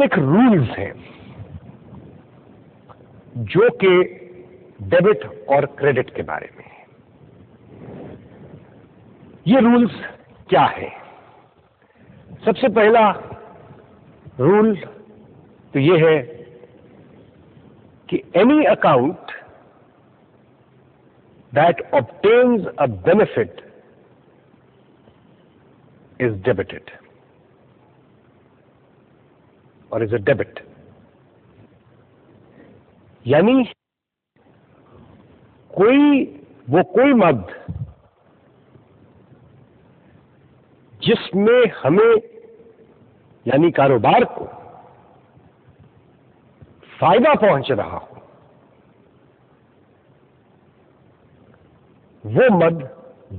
ایک رولز ہیں جو کہ ڈیبٹ اور کریڈٹ کے بارے میں ہیں. یہ رولز کیا ہے؟ سب سے پہلا رول تو یہ ہے کہ any account that obtains a benefit is debited or is a debit. یعنی کوئی مد جس میں ہمیں یعنی کاروبار کو فائدہ پہنچ رہا ہو، وہ مد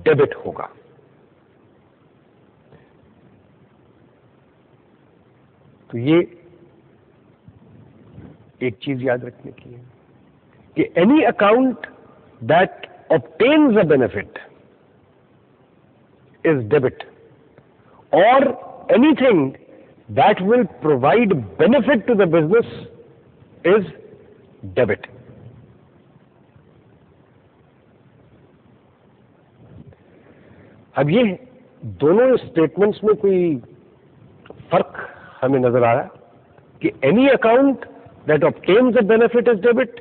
ڈیبٹ ہوگا. تو یہ ایک چیز یاد رکھنے کی ہے کہ any account that obtains a benefit is debit, or anything that will provide benefit to the business is debit. اب یہ دونوں اسٹیٹمنٹس میں کوئی فرق ہمیں نظر آ رہا ہے کہ any account that obtains a benefit is debit,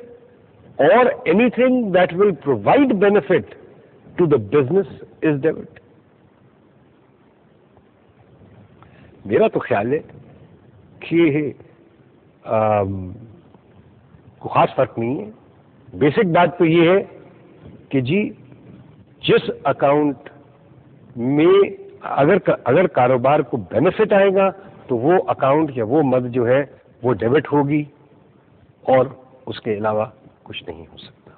or anything that will provide benefit to the business is debit. میرا تو خیال ہے کہ کوئی خاص فرق نہیں ہے. بیسک بات تو یہ ہے کہ جی جس اکاؤنٹ میں اگر کاروبار کو بینیفٹ آئے گا تو وہ اکاؤنٹ یا وہ مد جو ہے وہ ڈیبٹ ہوگی اور اس کے علاوہ کچھ نہیں ہو سکتا.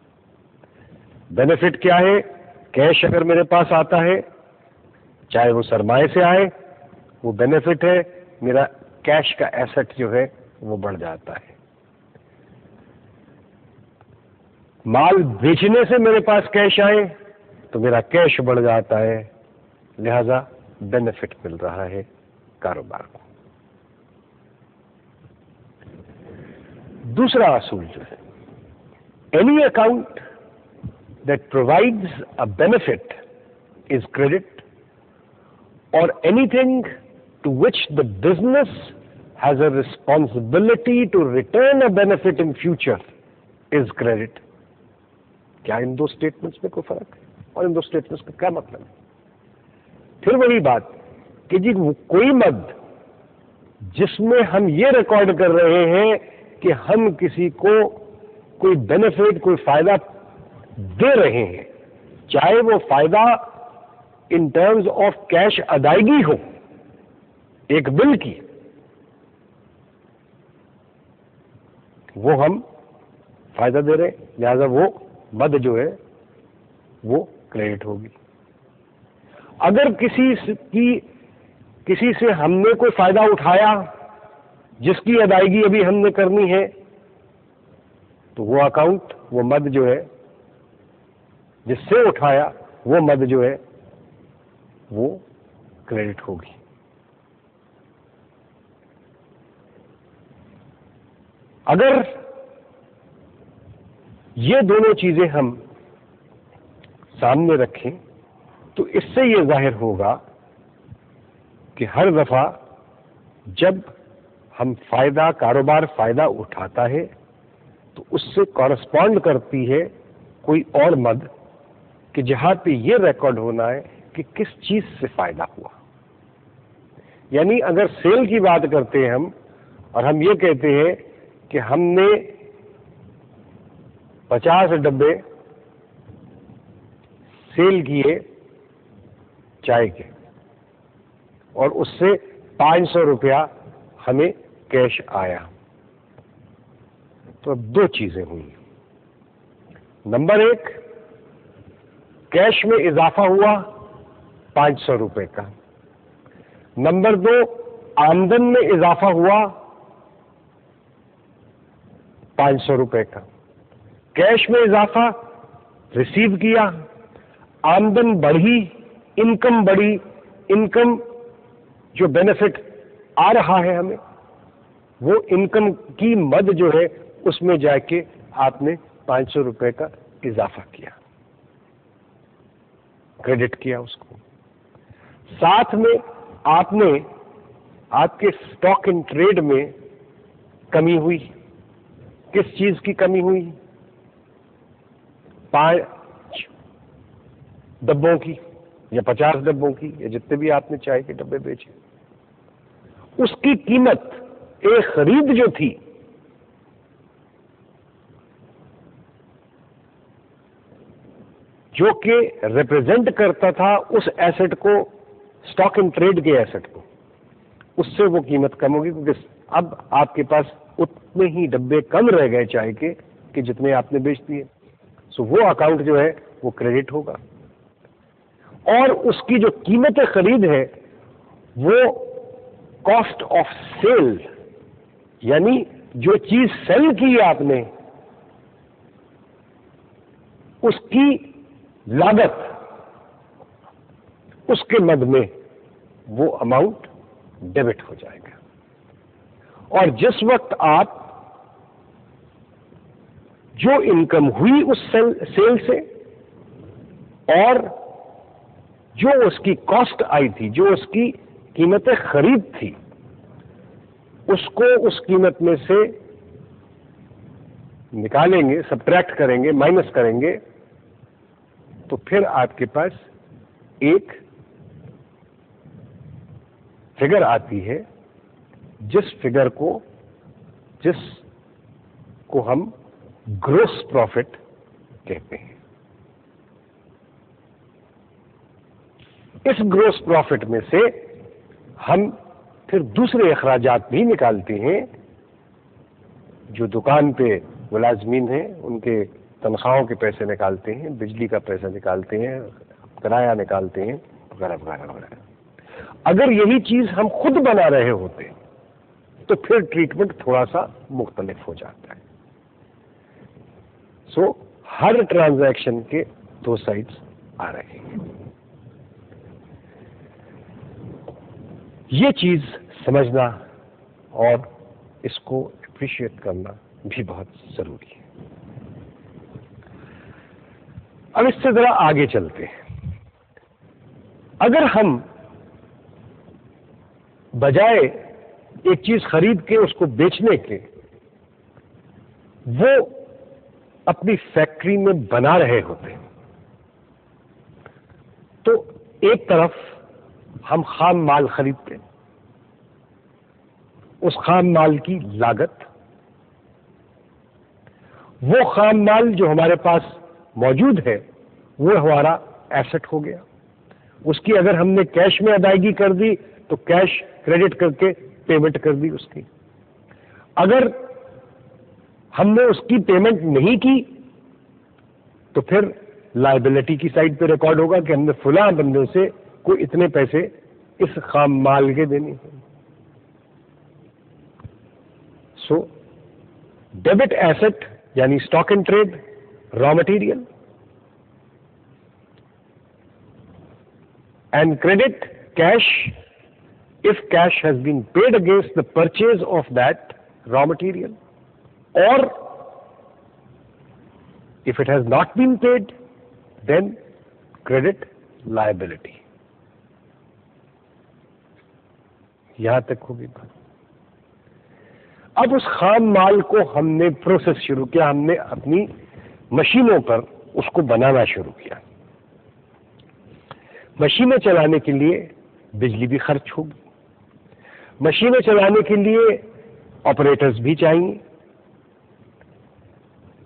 بینیفٹ کیا ہے؟ کیش اگر میرے پاس آتا ہے، چاہے وہ سرمایہ سے آئے، وہ بینیفٹ ہے. میرا کیش کا ایسٹ جو ہے وہ بڑھ جاتا ہے. مال بیچنے سے میرے پاس کیش آئے تو میرا کیش بڑھ جاتا ہے، لہذا بینیفٹ مل رہا ہے کاروبار کو. دوسرا اصول جو ہے، any account that provides a benefit is credit, اور any thing to which the business has a responsibility to return a benefit in future is credit. کیا ان دو اسٹیٹمنٹس میں کوئی فرق ہے؟ اور ان دو اسٹیٹمنٹس کا کیا مطلب ہے؟ پھر وہی بات کہ جی کوئی مد جس میں ہم یہ ریکارڈ کر رہے ہیں کہ ہم کسی کو کوئی بینیفٹ، کوئی فائدہ دے رہے ہیں، چاہے وہ فائدہ ان ٹرمز آف کیش ادائیگی ہو ایک بل کی، وہ ہم فائدہ دے رہے ہیں، لہذا وہ مد جو ہے وہ کریڈٹ ہوگی. اگر کسی سے ہم نے کوئی فائدہ اٹھایا جس کی ادائیگی ابھی ہم نے کرنی ہے تو وہ اکاؤنٹ، وہ مد جو ہے جس سے اٹھایا، وہ مد جو ہے وہ کریڈٹ ہوگی. اگر یہ دونوں چیزیں ہم سامنے رکھیں تو اس سے یہ ظاہر ہوگا کہ ہر دفعہ جب ہم کاروبار فائدہ اٹھاتا ہے تو اس سے کورسپونڈ کرتی ہے کوئی اور مد کہ جہاں پہ یہ ریکارڈ ہونا ہے کہ کس چیز سے فائدہ ہوا. یعنی اگر سیل کی بات کرتے ہیں ہم، اور ہم یہ کہتے ہیں کہ ہم نے 50 ڈبے سیل کیے چائے کے اور اس سے 500 روپیہ ہمیں کیش آیا، تو اب دو چیزیں ہوئی. نمبر ایک، کیش میں اضافہ ہوا 500 روپے کا. نمبر دو، آمدن میں اضافہ ہوا 500 روپے کا. کیش میں اضافہ ریسیو کیا، آمدن بڑھی، انکم بڑھی، انکم جو بینیفٹ آ رہا ہے ہمیں وہ انکم کی مد جو ہے اس میں جا کے آپ نے 500 روپے کا اضافہ کیا، کریڈٹ کیا اس کو. ساتھ میں آپ نے آپ کے اسٹاک ان ٹریڈ میں کمی ہوئی. کس چیز کی کمی ہوئی؟ 5 ڈبوں کی یا 50 ڈبوں کی یا جتنے بھی آپ نے چائے کے ڈبے بیچے. اس کی قیمت ایک خرید جو تھی جو کہ ریپرزینٹ کرتا تھا اس ایسٹ کو، اسٹاک ان ٹریڈ کے ایسٹ کو، اس سے وہ قیمت کم ہوگی کیونکہ اب آپ کے پاس اتنے ہی ڈبے کم رہ گئے چائے کے کہ جتنے آپ نے بیچ دیے. سو وہ اکاؤنٹ جو ہے وہ کریڈٹ ہوگا. اور اس کی جو قیمت خرید ہے وہ کاسٹ آف سیل، یعنی جو چیز سیل کی آپ نے اس کی لاگت، اس کے مد میں وہ اماؤنٹ ڈیبٹ ہو جائے گا. اور جس وقت آپ جو انکم ہوئی اس سیل سے اور جو اس کی کاسٹ آئی تھی، جو اس کی قیمت خرید تھی، اس کو اس قیمت میں سے نکالیں گے، سبٹریکٹ کریں گے، مائنس کریں گے، تو پھر آپ کے پاس ایک فگر آتی ہے جس فگر کو ہم گروس پروفٹ کہتے ہیں. اس گروس پروفٹ میں سے ہم پھر دوسرے اخراجات بھی نکالتے ہیں. جو دکان پہ ملازمین ہیں ان کے تنخواہوں کے پیسے نکالتے ہیں، بجلی کا پیسہ نکالتے ہیں، کرایہ نکالتے ہیں، وغیرہ وغیرہ وغیرہ. اگر یہی چیز ہم خود بنا رہے ہوتے تو پھر ٹریٹمنٹ تھوڑا سا مختلف ہو جاتا ہے. سو ہر ٹرانزیکشن کے 2 سائڈز آ رہے ہیں. یہ چیز سمجھنا اور اس کو اپریشیٹ کرنا بھی بہت ضروری ہے. اب اس سے ذرا آگے چلتے ہیں. اگر ہم بجائے ایک چیز خرید کے اس کو بیچنے کے وہ اپنی فیکٹری میں بنا رہے ہوتے تو ایک طرف ہم خام مال خریدتے، اس خام مال کی لاگت، وہ خام مال جو ہمارے پاس موجود ہے وہ ہمارا ایسٹ ہو گیا. اس کی اگر ہم نے کیش میں ادائیگی کر دی تو کیش کریڈٹ کر کے پیمنٹ کر دی اس کی. اگر ہم نے اس کی پیمنٹ نہیں کی تو پھر لائبلٹی کی سائڈ پہ ریکارڈ ہوگا کہ ہم نے فلاں بندے سے کوئی اتنے پیسے اس خام مال کے دینے ہیں. سو ڈیبٹ ایسٹ یعنی stock in trade, raw material, and credit cash if cash has been paid against the purchase of that raw material, or if it has not been paid, then credit liability. یہاں تک ہوگی بات. اب اس خام مال کو ہم نے پروسیس شروع کیا، ہم نے اپنی مشینوں پر اس کو بنانا شروع کیا. مشینیں چلانے کے لیے بجلی بھی خرچ ہوگی، مشینیں چلانے کے لیے آپریٹرز بھی چاہیے.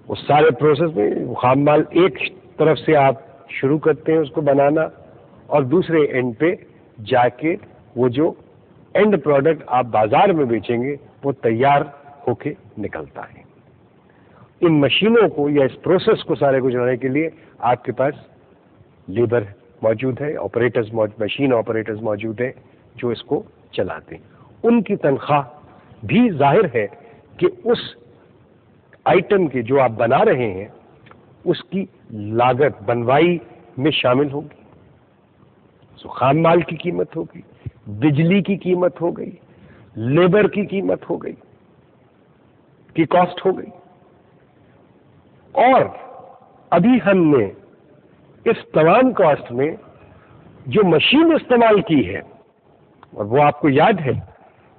اس سارے پروسیس میں خام مال ایک طرف سے آپ شروع کرتے ہیں اس کو بنانا اور دوسرے اینڈ پہ جا کے وہ جو اینڈ پروڈکٹ آپ بازار میں بیچیں گے وہ تیار ہو کے نکلتا ہے. ان مشینوں کو یا اس پروسیس کو سارے کو چلانے کے لیے آپ کے پاس لیبر موجود ہے، آپریٹرز مشین آپریٹرز موجود ہیں جو اس کو چلاتے ہیں. ان کی تنخواہ بھی ظاہر ہے کہ اس آئٹم کے جو آپ بنا رہے ہیں اس کی لاگت بنوائی میں شامل ہوگی. سو خام مال کی قیمت ہوگی، بجلی کی قیمت ہو گئی، لیبر کی قیمت ہو گئی، کی کاسٹ ہو گئی. اور ابھی ہم نے اس تمام کاسٹ میں جو مشین استعمال کی ہے، اور وہ آپ کو یاد ہے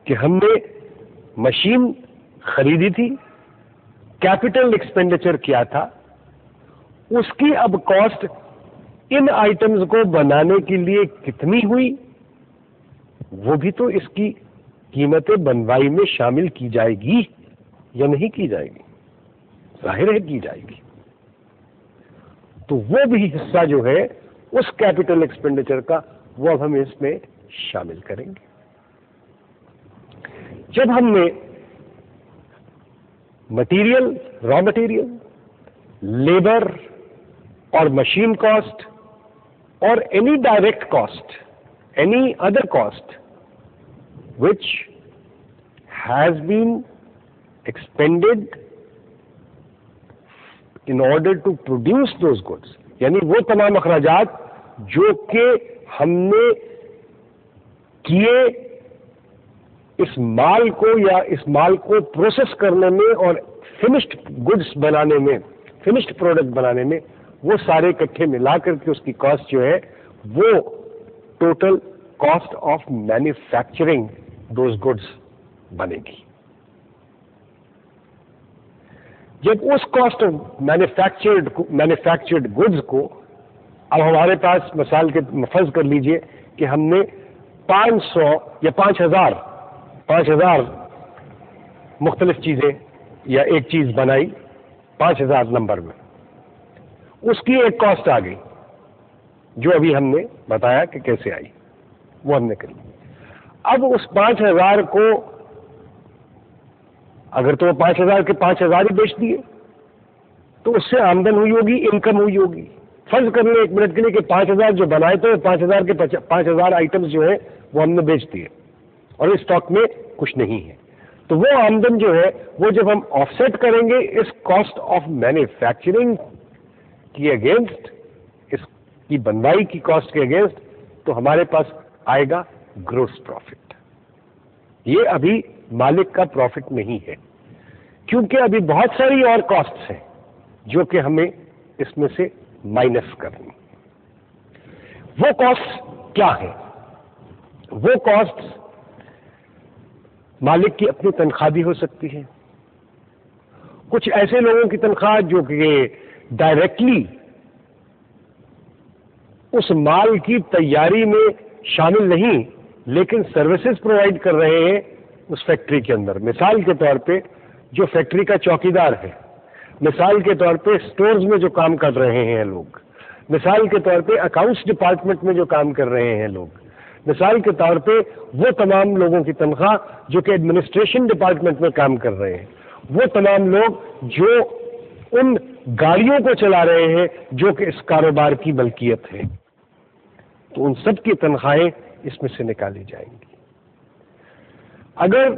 کہ ہم نے مشین خریدی تھی، کیپٹل ایکسپینڈیچر کیا تھا، اس کی اب کاسٹ ان آئٹمز کو بنانے کے لیے کتنی ہوئی، وہ بھی تو اس کی قیمت بنوائی میں شامل کی جائے گی یا نہیں کی جائے گی؟ ظاہر ہے کی جائے گی. تو وہ بھی حصہ جو ہے اس کیپٹل ایکسپینڈیچر کا، وہ اب ہم اس میں شامل کریں گے. جب ہم نے مٹیریل، را مٹیریل، لیبر اور مشین کاسٹ اور any direct cost, any other cost which has been expended in order to produce those goods، یعنی وہ تمام اخراجات جو کہ ہم نے کیے اس مال کو یا اس مال کو پروسیس کرنے میں اور فنشڈ گڈس بنانے میں، فنشڈ پروڈکٹ بنانے میں، وہ سارے اکٹھے ملا کر کے اس کی کاسٹ جو ہے وہ total cost of manufacturing those goods بنے گی. جب اس کاسٹ آف مینوفیکچرڈ گڈس کو اب ہمارے پاس مثال کے فرض کر لیجئے کہ ہم نے 500 یا 5000 مختلف چیزیں یا ایک چیز بنائی 5000 نمبر میں، اس کی ایک کاسٹ آ گئی جو ابھی ہم نے بتایا کہ کیسے آئی، وہ ہم نے کری. اب اس 5000 کو اگر تو 5000 کے 5000 ہی بیچ دیے تو اس سے آمدن ہوئی ہوگی، انکم ہوئی ہوگی. فرض کر لیں ایک منٹ کے لیے کہ 5000 جو بنائے تھے 5000 کے 5000 آئٹمز جو ہیں وہ ہم نے بیچ دیے اور اس اسٹاک میں کچھ نہیں ہے. تو وہ آمدن جو ہے وہ جب ہم آف سیٹ کریں گے اس کاسٹ آف مینوفیکچرنگ کی اگینسٹ، اس کی بنوائی کی کاسٹ کے اگینسٹ، تو ہمارے پاس آئے گا گروس پروفٹ. یہ ابھی مالک کا پروفٹ نہیں ہے، کیونکہ ابھی بہت ساری اور کاسٹس ہیں جو کہ ہمیں اس میں سے مائنس کرنی. وہ کاسٹ کیا ہے؟ وہ کاسٹ مالک کی اپنی تنخواہ بھی ہو سکتی ہے، کچھ ایسے لوگوں کی تنخواہ جو کہ ڈائریکٹلی اس مال کی تیاری میں شامل نہیں لیکن سروسز پرووائڈ کر رہے ہیں اس فیکٹری کے اندر. مثال کے طور پہ جو فیکٹری کا چوکیدار ہے، مثال کے طور پہ سٹورز میں جو کام کر رہے ہیں لوگ، مثال کے طور پہ اکاؤنٹس ڈپارٹمنٹ میں جو کام کر رہے ہیں لوگ، مثال کے طور پہ وہ تمام لوگوں کی تنخواہ جو کہ ایڈمنسٹریشن ڈپارٹمنٹ میں کام کر رہے ہیں، وہ تمام لوگ جو ان گاڑیوں کو چلا رہے ہیں جو کہ اس کاروبار کی ملکیت ہے، تو ان سب کی تنخواہیں اس میں سے نکالی جائیں گی. اگر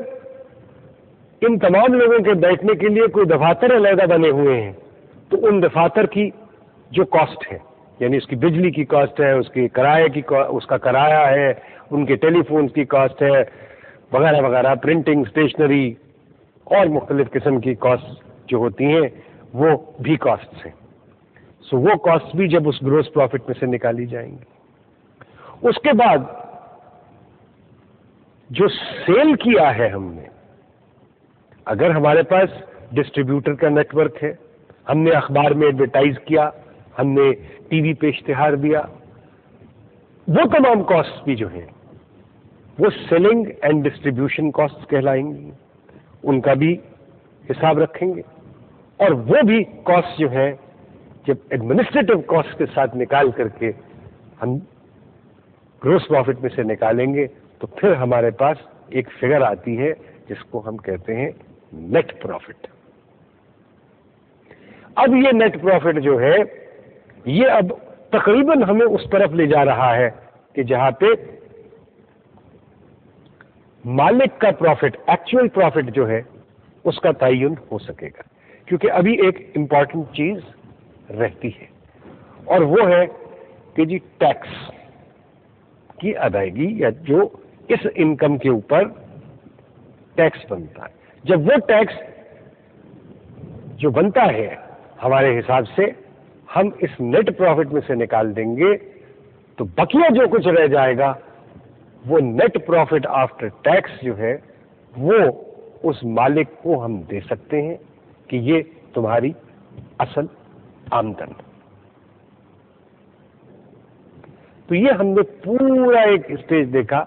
ان تمام لوگوں کے بیٹھنے کے لیے کوئی دفاتر علیحدہ بنے ہوئے ہیں تو ان دفاتر کی جو کاسٹ ہے، یعنی اس کی بجلی کی کاسٹ ہے، اس کی کرایہ کی اس کا کرایہ ہے، ان کے ٹیلی فونز کی کاسٹ ہے وغیرہ وغیرہ، پرنٹنگ، اسٹیشنری اور مختلف قسم کی کاسٹ جو ہوتی ہیں وہ بھی کاسٹس ہیں. سو وہ کاسٹ بھی جب اس گروس پروفٹ میں سے نکالی جائیں گی. اس کے بعد جو سیل کیا ہے ہم نے، اگر ہمارے پاس ڈسٹریبیوٹر کا نیٹ ورک ہے، ہم نے اخبار میں ایڈورٹائز کیا، ہم نے ٹی وی پہ اشتہار دیا، وہ تمام کاسٹ بھی جو ہیں وہ سیلنگ اینڈ ڈسٹریبیوشن کاسٹ کہلائیں گی، ان کا بھی حساب رکھیں گے. اور وہ بھی کاسٹ جو ہیں جب ایڈمنسٹریٹو کاسٹ کے ساتھ نکال کر کے ہم گروس پروفٹ میں سے نکالیں گے تو پھر ہمارے پاس ایک فگر آتی ہے جس کو ہم کہتے ہیں نیٹ پروفٹ. اب یہ نیٹ پروفٹ جو ہے یہ اب تقریباً ہمیں اس طرف لے جا رہا ہے کہ جہاں پہ مالک کا پروفٹ، ایکچوئل پروفٹ جو ہے اس کا تعین ہو سکے گا. کیونکہ ابھی ایک امپورٹنٹ چیز رہتی ہے اور وہ ہے کہ جی ٹیکس کی ادائیگی یا جو اس انکم کے اوپر ٹیکس بنتا ہے. جب وہ ٹیکس جو بنتا ہے ہمارے حساب سے ہم اس نیٹ پروفٹ میں سے نکال دیں گے، تو بقیہ جو کچھ رہ جائے گا وہ نیٹ پروفٹ آفٹر ٹیکس جو ہے وہ اس مالک کو ہم دے سکتے ہیں کہ یہ تمہاری اصل آمدن۔ تو یہ ہم نے پورا ایک اسٹیج دیکھا،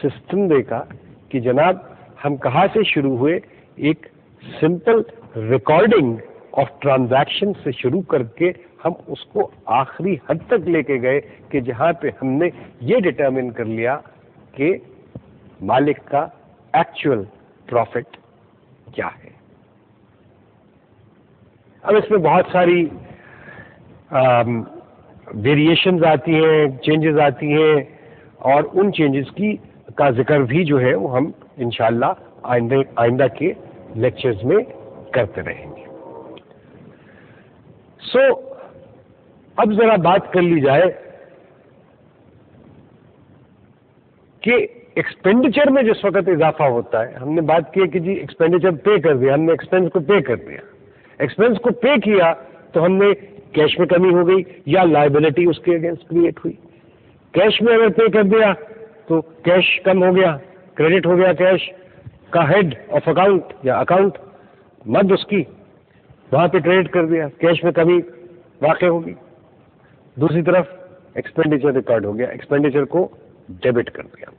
سسٹم دیکھا کہ جناب ہم کہاں سے شروع ہوئے، ایک سمپل ریکارڈنگ آف ٹرانزیکشن سے شروع کر کے ہم اس کو آخری حد تک لے کے گئے کہ جہاں پہ ہم نے یہ ڈٹرمن کر لیا کہ مالک کا ایکچوئل پروفٹ کیا ہے۔ اب اس میں بہت ساری ویریشنز آتی ہیں، چینجز آتی ہیں، اور ان چینجز کا ذکر بھی جو ہے وہ ہم انشاءاللہ آئندہ کے لیکچرز میں کرتے رہیں گے۔ سو اب ذرا بات کر لی جائے کہ ایکسپینڈیچر میں جس وقت اضافہ ہوتا ہے، ہم نے بات کی کہ جی ایکسپینڈیچر پے کر دیا، ہم نے ایکسپینس کو پے کر دیا، ایکسپینس کو پے کیا تو ہم نے کیش میں کمی ہو گئی یا لائبلٹی اس کے اگینسٹ کریٹ ہوئی۔ کیش میں اگر پے کر دیا تو کیش کم ہو گیا، کریڈٹ ہو گیا کیش کا ہیڈ آف اکاؤنٹ یا اکاؤنٹ مد اس کی، وہاں پہ کریڈٹ کر دیا، کیش میں کمی واقع ہوگی۔ دوسری طرف ایکسپینڈیچر ریکارڈ ہو گیا، ایکسپینڈیچر کو ڈیبٹ کر دیا۔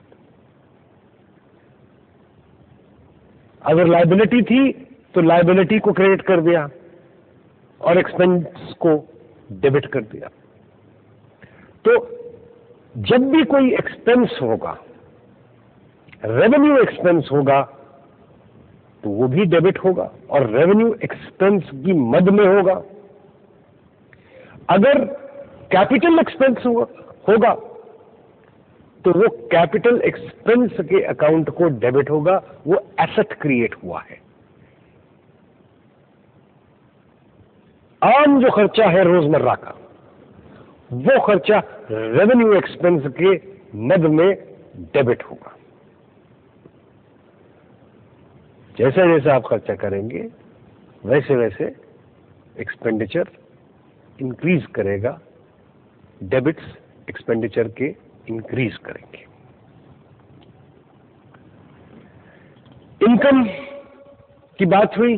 اگر لائبلٹی تھی تو لائبلٹی کو کریڈٹ کر دیا اور ایکسپینس کو ڈیبٹ کر دیا۔ تو جب بھی کوئی ایکسپینس ہوگا، ریونیو ایکسپینس ہوگا تو وہ بھی ڈیبٹ ہوگا اور ریونیو ایکسپینس کی مد میں ہوگا۔ اگر کیپٹل ایکسپینس ہوگا تو وہ کیپٹل ایکسپینس کے اکاؤنٹ کو ڈیبٹ ہوگا، وہ ایسٹ کریٹ ہوا ہے۔ عام جو خرچہ ہے روزمرہ کا، وہ خرچہ ریونیو ایکسپینس کے مد میں ڈیبٹ ہوگا۔ جیسے جیسے آپ خرچہ کریں گے ویسے ویسے ایکسپینڈیچر انکریز کرے گا، ڈیبٹس ایکسپینڈیچر کے انکریز کریں گے۔ انکم کی بات ہوئی،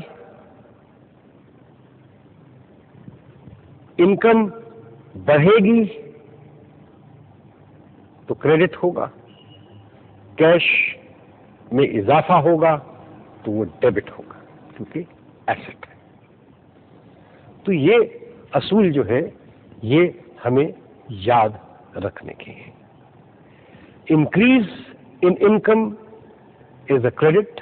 انکم بڑھے گی تو کریڈٹ ہوگا، کیش میں اضافہ ہوگا تو وہ ڈیبٹ ہوگا کیونکہ ایسٹ ہے۔ تو یہ اصول جو ہے یہ ہمیں یاد رکھنے کے ہیں۔ Increase in income is a credit,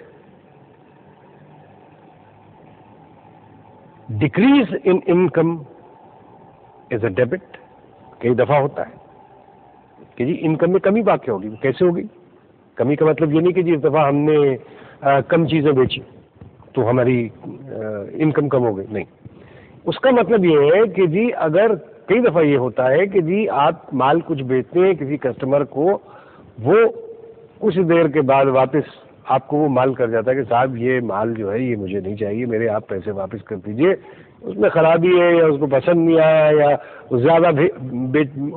decrease in income is a debit. کئی دفعہ ہوتا ہے کہ جی انکم میں کمی واقع ہوگی، کیسے ہوگی؟ کمی کا مطلب یہ نہیں کہ جی اس دفعہ ہم نے کم چیزیں بیچی تو ہماری انکم کم ہو گئی، نہیں۔ اس کا مطلب یہ ہے کہ جی اگر کئی دفعہ یہ ہوتا ہے کہ جی آپ مال کچھ بیچتے ہیں کسی کسٹمر کو، وہ کچھ دیر کے بعد واپس آپ کو وہ مال کر جاتا ہے کہ صاحب یہ مال جو ہے یہ مجھے نہیں چاہیے، میرے آپ پیسے واپس کر دیجئے، اس میں خرابی ہے یا اس کو پسند نہیں آیا یا زیادہ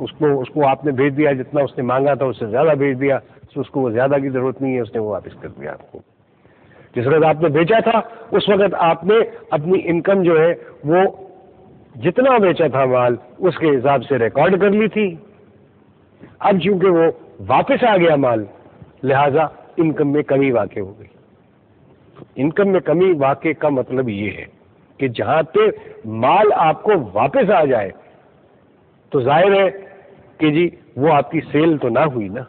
اس کو آپ نے بھیج دیا، جتنا اس نے مانگا تھا اس سے زیادہ بھیج دیا، اس کو وہ زیادہ کی ضرورت نہیں ہے، اس نے وہ واپس کر دیا آپ کو۔ جس وقت آپ نے بیچا تھا اس وقت آپ نے اپنی انکم جو ہے وہ جتنا بیچا تھا مال اس کے حساب سے ریکارڈ کر لی تھی۔ اب چونکہ وہ واپس آ گیا مال، لہذا انکم میں کمی واقع ہو گئی۔ انکم میں کمی واقع کا مطلب یہ ہے کہ جہاں پہ مال آپ کو واپس آ جائے تو ظاہر ہے کہ جی وہ آپ کی سیل تو نہ ہوئی نا۔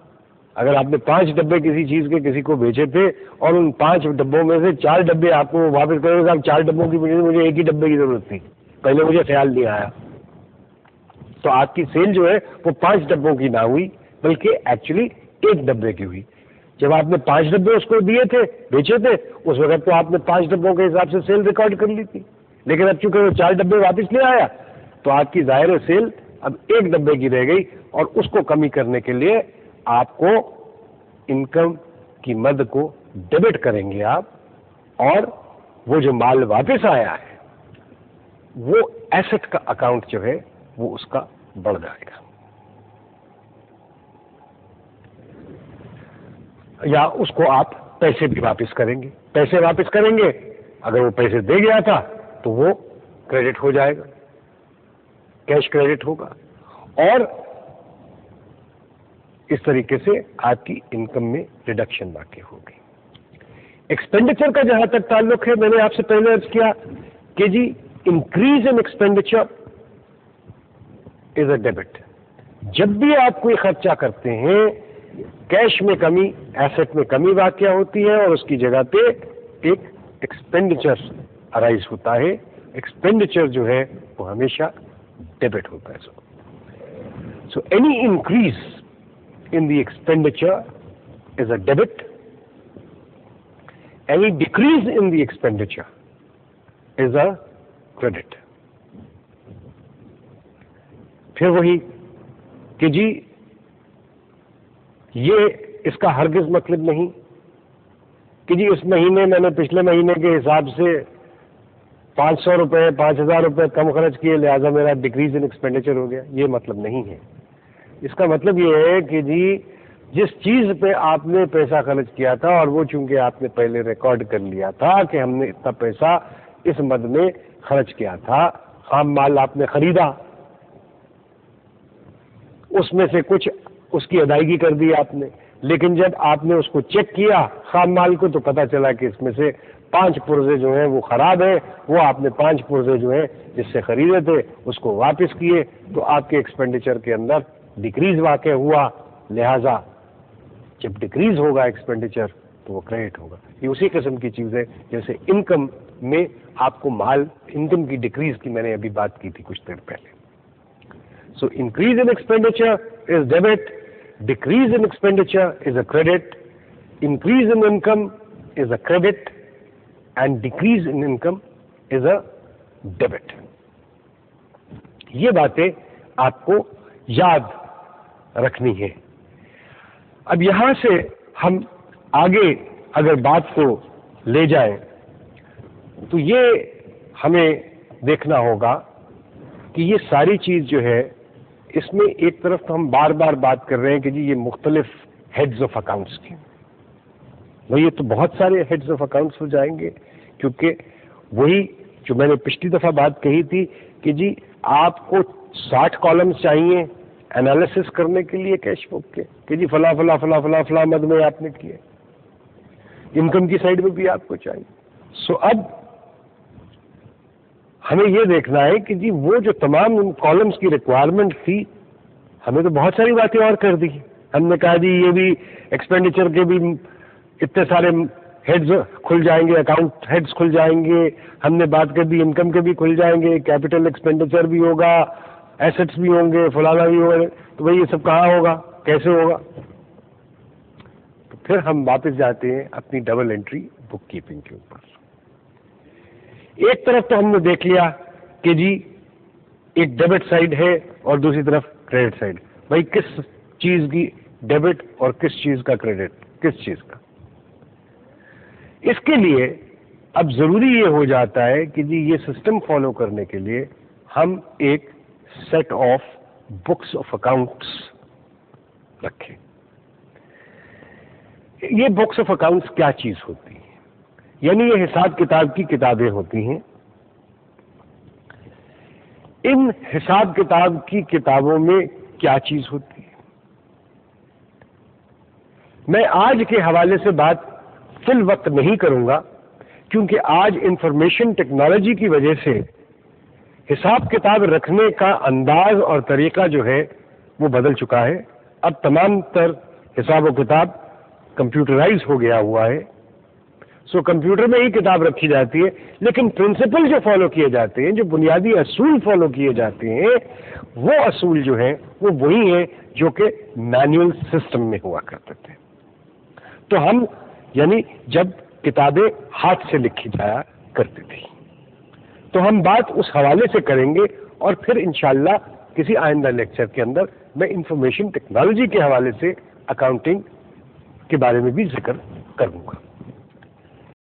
اگر آپ نے 5 ڈبے کسی چیز کے کسی کو بیچے تھے اور ان 5 ڈبوں میں سے 4 ڈبے آپ کو واپس کرے گا، 4 ڈبوں کی مجھے ایک ہی ڈبے کی ضرورت تھی، پہلے مجھے خیال نہیں آیا، تو آپ کی سیل جو ہے وہ 5 ڈبوں کی نہ ہوئی بلکہ ایکچولی 1 ڈبے کی ہوئی۔ جب آپ نے 5 ڈبے اس کو دیے تھے، بیچے تھے، اس وقت تو آپ نے 5 ڈبوں کے حساب سے سیل ریکارڈ کر لی تھی، لیکن اب چونکہ وہ 4 ڈبے واپس لے آیا تو آپ کی ظاہر سیل اب 1 ڈبے کی رہ گئی، اور اس کو کمی کرنے کے لیے آپ کو انکم کی مد کو ڈیبٹ کریں گے آپ، اور وہ جو مال واپس آیا ہے وہ ایسٹ کا اکاؤنٹ جو ہے وہ اس کا بڑھ جائے گا، یا اس کو آپ پیسے بھی واپس کریں گے. پیسے واپس کریں گے، اگر وہ پیسے دے گیا تھا تو وہ کریڈٹ ہو جائے گا، کیش کریڈٹ ہوگا، اور اس طریقے سے آپ کی انکم میں ریڈکشن واقع ہوگی. ایکسپینڈیچر کا جہاں تک تعلق ہے، میں نے آپ سے پہلے عرض کیا کہ جی increase in expenditure is a debit. جب بھی آپ کوئی خرچہ کرتے ہیں، کیش میں کمی، ایسٹ میں کمی واقع ہوتی ہے، اور اس کی جگہ پہ ایک ایکسپینڈیچر ارائز ہوتا ہے. ایکسپینڈیچر جو ہے وہ ہمیشہ ڈیبٹ ہوتا ہے. So any increase in the expenditure is a debit. Any decrease in the expenditure is a credit. پھر وہی کہ جی یہ اس کا ہرگز مطلب نہیں کہ جی اس مہینے میں نے پچھلے مہینے کے حساب سے 500 روپے 5000 روپے کم خرچ کیے، لہذا میرا ڈکریز ان ایکسپینڈیچر ہو گیا. یہ مطلب نہیں ہے. اس کا مطلب یہ ہے کہ جی جس چیز پہ آپ نے پیسہ خرچ کیا تھا، اور وہ چونکہ آپ نے پہلے ریکارڈ کر لیا تھا کہ ہم نے اتنا پیسہ اس مد میں خرچ کیا تھا، خام مال آپ نے خریدا، اس میں سے کچھ اس کی ادائیگی کر دی آپ نے، لیکن جب آپ نے اس کو چیک کیا خام مال کو تو پتا چلا کہ اس میں سے 5 پرزے جو ہیں وہ خراب ہیں. وہ آپ نے 5 پرزے جو ہیں جس سے خریدے تھے اس کو واپس کیے، تو آپ کے ایکسپینڈیچر کے اندر ڈکریز واقع ہوا. لہذا جب ڈکریز ہوگا ایکسپینڈیچر تو وہ کریڈٹ ہوگا. یہ اسی قسم کی چیز ہے جیسے انکم میں آپ کو مال، انکم کی ڈکریز کی میں نے ابھی بات کی تھی کچھ دیر پہلے. So increase in expenditure is debit, decrease in expenditure is a credit, increase in income is a credit and decrease in income is a debit. یہ باتیں آپ کو یاد رکھنی ہے. اب یہاں سے ہم آگے اگر بات کو لے جائیں تو یہ ہمیں دیکھنا ہوگا کہ یہ ساری چیز جو ہے اس میں ایک طرف تو ہم بار بار بات کر رہے ہیں کہ جی یہ مختلف ہیڈز آف اکاؤنٹس کی، وہ یہ تو بہت سارے ہیڈز آف اکاؤنٹس ہو جائیں گے، کیونکہ وہی جو میں نے پچھلی دفعہ بات کہی تھی کہ جی آپ کو 60 کالمز چاہیے انالیسس کرنے کے لیے کیش بک کے کہ جی فلاں فلاں فلاں فلاں فلاں مد میں آپ نے کیے. انکم کی سائڈ میں بھی آپ کو چاہیے. سو اب ہمیں یہ دیکھنا ہے کہ جی وہ جو تمام ان کالمز کی ریکوائرمنٹ تھی، ہمیں تو بہت ساری باتیں اور کر دی. ہم نے کہا جی یہ بھی ایکسپینڈیچر کے بھی اتنے سارے ہیڈز کھل جائیں گے، اکاؤنٹ ہیڈز کھل جائیں گے. ہم نے بات کر دی انکم کے بھی کھل جائیں گے، کیپٹل ایکسپینڈیچر بھی ہوگا، ایسٹس بھی ہوں گے، فلانا بھی ہوگا. تو بھائی یہ سب کہاں ہوگا، کیسے ہوگا؟ تو پھر ہم واپس جاتے ہیں اپنی ڈبل انٹری بک کیپنگ کے اوپر. ایک طرف تو ہم نے دیکھ لیا کہ جی ایک ڈیبٹ سائڈ ہے اور دوسری طرف کریڈٹ سائڈ. بھائی کس چیز کی ڈیبٹ اور کس چیز کا کریڈٹ، کس چیز کا؟ اس کے لیے اب ضروری یہ ہو جاتا ہے کہ جی یہ سسٹم فالو کرنے کے لیے ہم ایک set of books of accounts رکھیں. یہ بکس آف اکاؤنٹس کیا چیز ہوتی ہیں؟ یعنی یہ حساب کتاب کی کتابیں ہوتی ہیں. ان حساب کتاب کی کتابوں میں کیا چیز ہوتی ہے؟ میں آج کے حوالے سے بات فی الوقت نہیں کروں گا، کیونکہ آج انفارمیشن ٹیکنالوجی کی وجہ سے حساب کتاب رکھنے کا انداز اور طریقہ جو ہے وہ بدل چکا ہے. اب تمام تر حساب و کتاب کمپیوٹرائز ہو گیا ہوا ہے. سو کمپیوٹر میں ہی کتاب رکھی جاتی ہے، لیکن پرنسپل جو فالو کیے جاتے ہیں، جو بنیادی اصول فالو کیے جاتے ہیں، وہ اصول جو ہیں وہ وہی ہیں جو کہ مینوئل سسٹم میں ہوا کرتے تھے. تو ہم یعنی جب کتابیں ہاتھ سے لکھی جایا کرتی تھی، تو ہم بات اس حوالے سے کریں گے، اور پھر انشاءاللہ کسی آئندہ لیکچر کے اندر میں انفارمیشن ٹیکنالوجی کے حوالے سے اکاؤنٹنگ کے بارے میں بھی ذکر کروں گا.